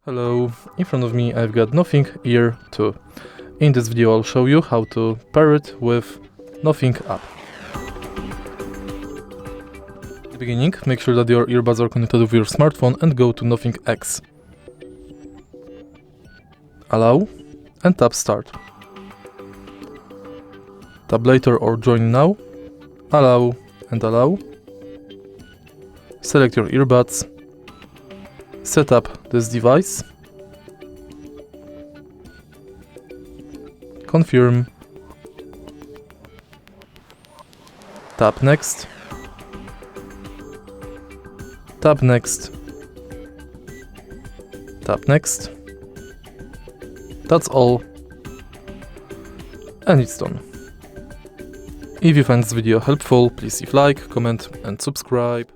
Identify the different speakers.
Speaker 1: Hello, in front of me I've got Nothing Ear 2. In this video I'll show you how to pair it with Nothing app. At the beginning, make sure that your earbuds are connected with your smartphone and go to Nothing X. Allow and tap Start. Tap Later or Join Now. Allow and allow. Select your earbuds. Set up this device. Confirm. Tap Next. Tap Next. Tap Next. That's all. And it's done. If you find this video helpful, please leave like, comment and subscribe.